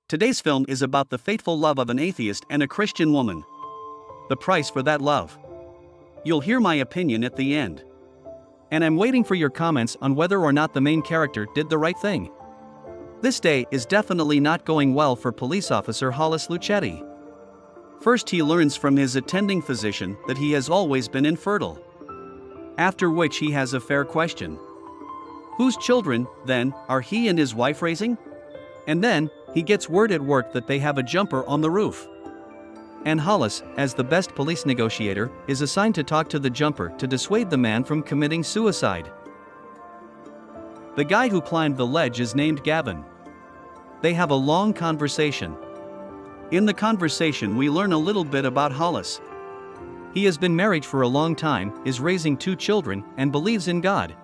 Today's film is about the fateful love of an atheist and a Christian woman. The price for that love. You'll hear my opinion at the end. And I'm waiting for your comments on whether or not the main character did the right thing. This day is definitely not going well for police officer Hollis Luchetti. First, he learns from his attending physician that he has always been infertile. After which he has a fair question. Whose children, then, are he and his wife raising? And then, he gets word at work that they have a jumper on the roof. And Hollis, as the best police negotiator, is assigned to talk to the jumper to dissuade the man from committing suicide. The guy who climbed the ledge is named Gavin. They have a long conversation. In the conversation we learn a little bit about Hollis. He has been married for a long time, is raising 2 children, and believes in God.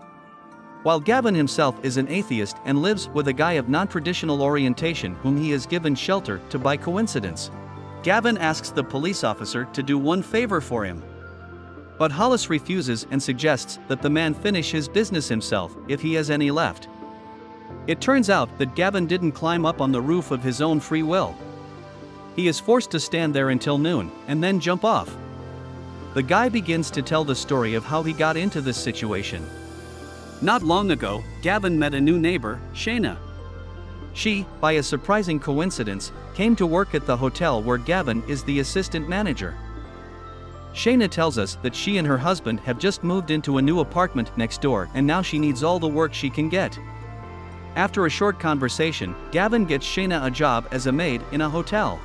While Gavin himself is an atheist and lives with a guy of non-traditional orientation whom he has given shelter to by coincidence. Gavin asks the police officer to do one favor for him. But Hollis refuses and suggests that the man finish his business himself if he has any left. It turns out that Gavin didn't climb up on the roof of his own free will. He is forced to stand there until noon and then jump off. The guy begins to tell the story of how he got into this situation. Not long ago, Gavin met a new neighbor, Shayna. She, by a surprising coincidence, came to work at the hotel where Gavin is the assistant manager. Shayna tells us that she and her husband have just moved into a new apartment next door and now she needs all the work she can get. After a short conversation, Gavin gets Shayna a job as a maid in a hotel.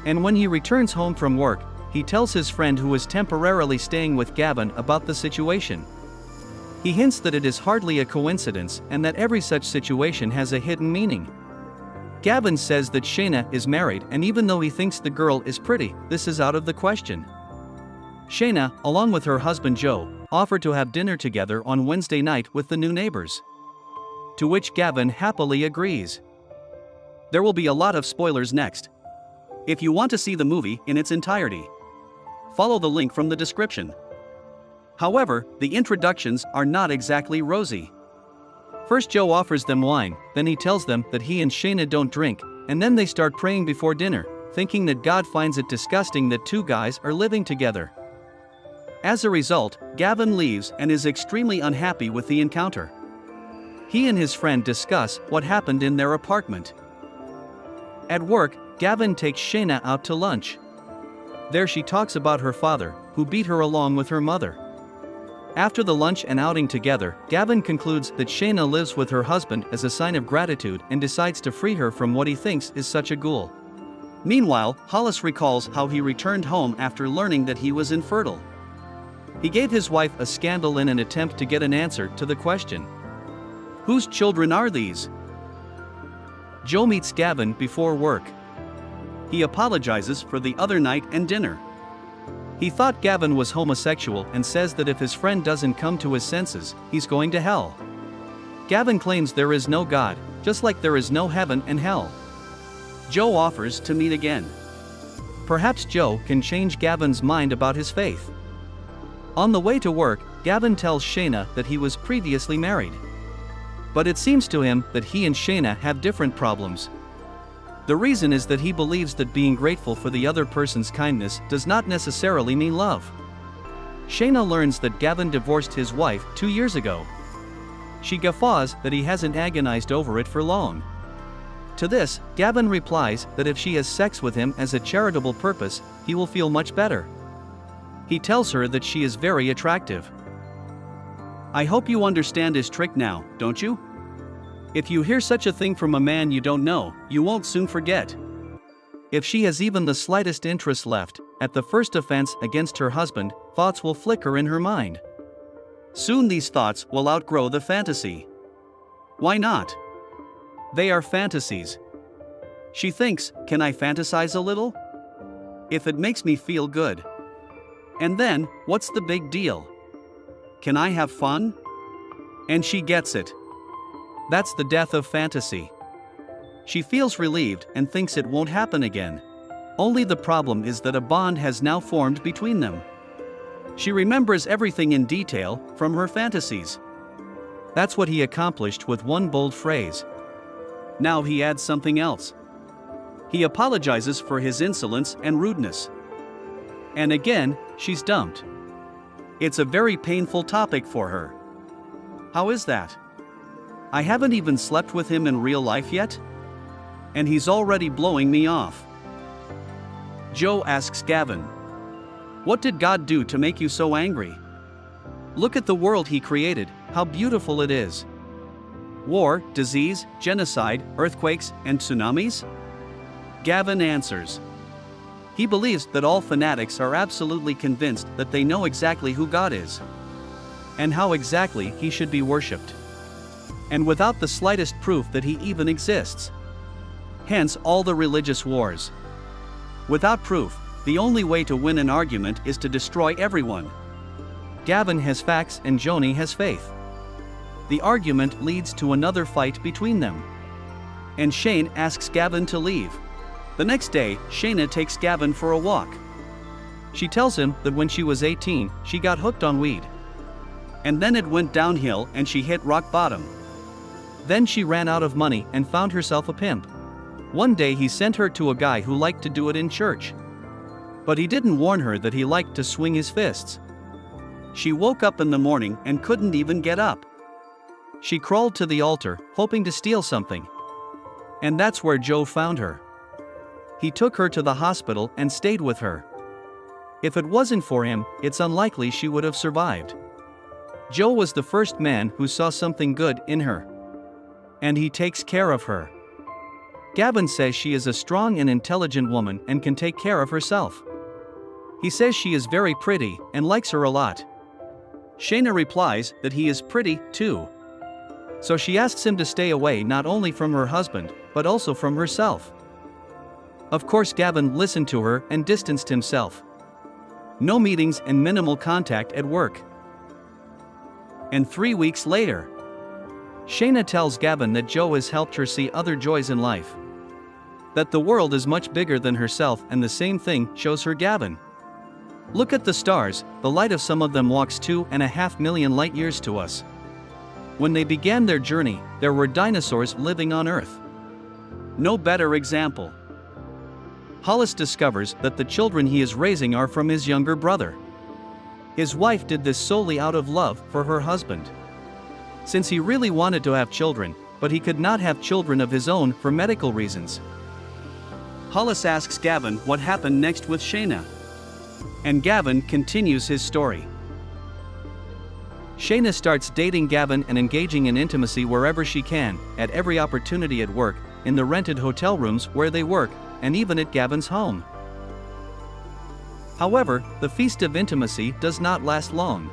And when he returns home from work, he tells his friend who is temporarily staying with Gavin about the situation. He hints that it is hardly a coincidence and that every such situation has a hidden meaning. Gavin says that Shayna is married and even though he thinks the girl is pretty, this is out of the question. Shayna, along with her husband Joe, offered to have dinner together on Wednesday night with the new neighbors. To which Gavin happily agrees. There will be a lot of spoilers next. If you want to see the movie in its entirety, follow the link from the description. However, the introductions are not exactly rosy. First Joe offers them wine, then he tells them that he and Shayna don't drink, and then they start praying before dinner, thinking that God finds it disgusting that 2 guys are living together. As a result, Gavin leaves and is extremely unhappy with the encounter. He and his friend discuss what happened in their apartment. At work, Gavin takes Shayna out to lunch. There she talks about her father, who beat her along with her mother. After the lunch and outing together, Gavin concludes that Shayna lives with her husband as a sign of gratitude and decides to free her from what he thinks is such a ghoul. Meanwhile, Hollis recalls how he returned home after learning that he was infertile. He gave his wife a scandal in an attempt to get an answer to the question. Whose children are these? Joe meets Gavin before work. He apologizes for the other night and dinner. He thought Gavin was homosexual and says that if his friend doesn't come to his senses, he's going to hell. Gavin claims there is no God, just like there is no heaven and hell. Joe offers to meet again. Perhaps Joe can change Gavin's mind about his faith. On the way to work, Gavin tells Shayna that he was previously married. But it seems to him that he and Shayna have different problems. The reason is that he believes that being grateful for the other person's kindness does not necessarily mean love. Shayna learns that Gavin divorced his wife 2 years ago. She guffaws that he hasn't agonized over it for long. To this, Gavin replies that if she has sex with him as a charitable purpose, he will feel much better. He tells her that she is very attractive. I hope you understand his trick now, don't you? If you hear such a thing from a man you don't know, you won't soon forget. If she has even the slightest interest left, at the first offense against her husband, thoughts will flicker in her mind. Soon these thoughts will outgrow the fantasy. Why not? They are fantasies. She thinks, can I fantasize a little? If it makes me feel good. And then, what's the big deal? Can I have fun? And she gets it. That's the death of fantasy. She feels relieved and thinks it won't happen again. Only the problem is that a bond has now formed between them. She remembers everything in detail from her fantasies. That's what he accomplished with one bold phrase. Now he adds something else. He apologizes for his insolence and rudeness. And again, she's dumped. It's a very painful topic for her. How is that? I haven't even slept with him in real life yet? And he's already blowing me off. Joe asks Gavin, "What did God do to make you so angry? Look at the world he created, how beautiful it is. War, disease, genocide, earthquakes, and tsunamis?" Gavin answers. He believes that all fanatics are absolutely convinced that they know exactly who God is, and how exactly he should be worshipped, and without the slightest proof that he even exists. Hence all the religious wars. Without proof, the only way to win an argument is to destroy everyone. Gavin has facts and Joni has faith. The argument leads to another fight between them. And Shane asks Gavin to leave. The next day, Shayna takes Gavin for a walk. She tells him that when she was 18, she got hooked on weed. And then it went downhill and she hit rock bottom. Then she ran out of money and found herself a pimp. One day he sent her to a guy who liked to do it in church. But he didn't warn her that he liked to swing his fists. She woke up in the morning and couldn't even get up. She crawled to the altar, hoping to steal something. And that's where Joe found her. He took her to the hospital and stayed with her. If it wasn't for him, it's unlikely she would have survived. Joe was the first man who saw something good in her. And he takes care of her. Gavin says she is a strong and intelligent woman and can take care of herself. He says she is very pretty and likes her a lot. Shayna replies that he is pretty, too. So she asks him to stay away not only from her husband, but also from herself. Of course, Gavin listened to her and distanced himself. No meetings and minimal contact at work. And 3 weeks later, Shayna tells Gavin that Joe has helped her see other joys in life. That the world is much bigger than herself, and the same thing shows her Gavin. Look at the stars, the light of some of them walks 2.5 million light years to us. When they began their journey, there were dinosaurs living on Earth. No better example. Hollis discovers that the children he is raising are from his younger brother. His wife did this solely out of love for her husband. Since he really wanted to have children, but he could not have children of his own for medical reasons. Hollis asks Gavin what happened next with Shayna. And Gavin continues his story. Shayna starts dating Gavin and engaging in intimacy wherever she can, at every opportunity at work, in the rented hotel rooms where they work, and even at Gavin's home. However, the feast of intimacy does not last long.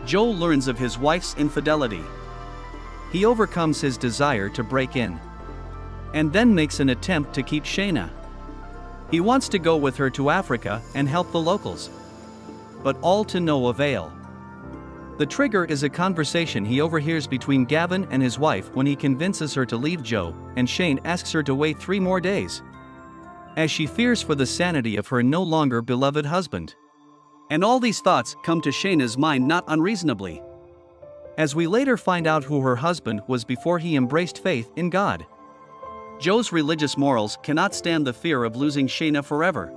Joe learns of his wife's infidelity. He overcomes his desire to break in. And then makes an attempt to keep Shayna. He wants to go with her to Africa and help the locals. But all to no avail. The trigger is a conversation he overhears between Gavin and his wife when he convinces her to leave Joe, and Shane asks her to wait 3 more days. As she fears for the sanity of her no longer beloved husband. And all these thoughts come to Shayna's mind not unreasonably. As we later find out who her husband was before he embraced faith in God. Joe's religious morals cannot stand the fear of losing Shayna forever.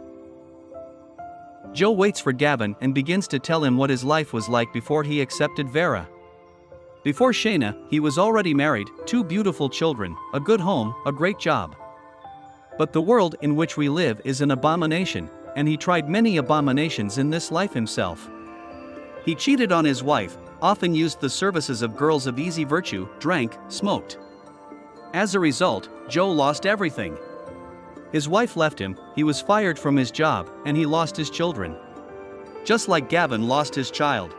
Joe waits for Gavin and begins to tell him what his life was like before he accepted Vera. Before Shayna, he was already married, 2 beautiful children, a good home, a great job. But the world in which we live is an abomination, and he tried many abominations in this life himself. He cheated on his wife, often used the services of girls of easy virtue, drank, smoked. As a result, Joe lost everything. His wife left him, he was fired from his job, and he lost his children. Just like Gavin lost his child.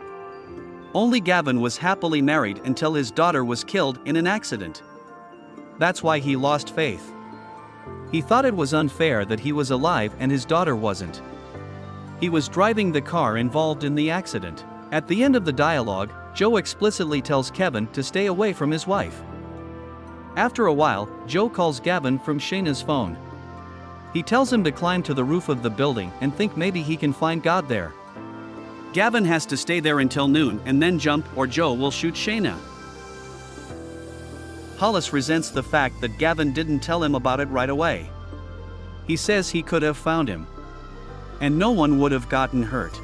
Only Gavin was happily married until his daughter was killed in an accident. That's why he lost faith. He thought it was unfair that he was alive and his daughter wasn't. He was driving the car involved in the accident. At the end of the dialogue, Joe explicitly tells Kevin to stay away from his wife. After a while, Joe calls Gavin from Shayna's phone. He tells him to climb to the roof of the building and think maybe he can find God there. Gavin has to stay there until noon and then jump or Joe will shoot Shayna. Hollis resents the fact that Gavin didn't tell him about it right away. He says he could have found him, and no one would have gotten hurt.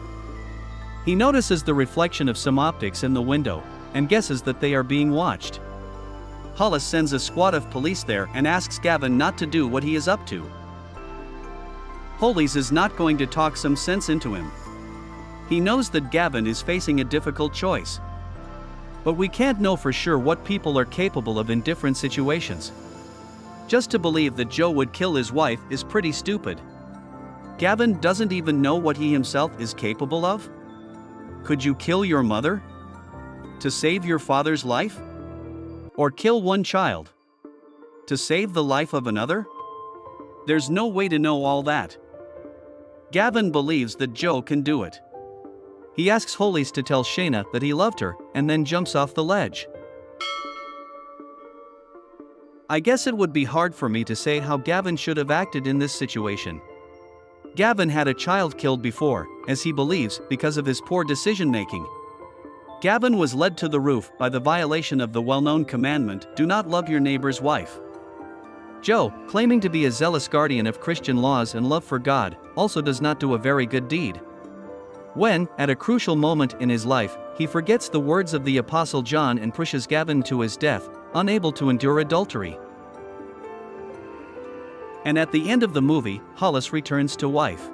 He notices the reflection of some optics in the window, and guesses that they are being watched. Hollis sends a squad of police there and asks Gavin not to do what he is up to. Hollis is not going to talk some sense into him. He knows that Gavin is facing a difficult choice. But we can't know for sure what people are capable of in different situations. Just to believe that Joe would kill his wife is pretty stupid. Gavin doesn't even know what he himself is capable of? Could you kill your mother? To save your father's life? Or kill one child? To save the life of another? There's no way to know all that. Gavin believes that Joe can do it. He asks Hollis to tell Shayna that he loved her, and then jumps off the ledge. I guess it would be hard for me to say how Gavin should have acted in this situation. Gavin had a child killed before, as he believes, because of his poor decision-making. Gavin was led to the roof by the violation of the well-known commandment, "Do not love your neighbor's wife." Joe, claiming to be a zealous guardian of Christian laws and love for God, also does not do a very good deed. When, at a crucial moment in his life, he forgets the words of the Apostle John and pushes Gavin to his death, unable to endure adultery. And at the end of the movie, Hollis returns to wife.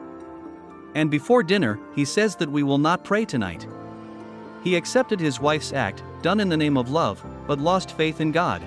And before dinner, he says that we will not pray tonight. He accepted his wife's act, done in the name of love, but lost faith in God.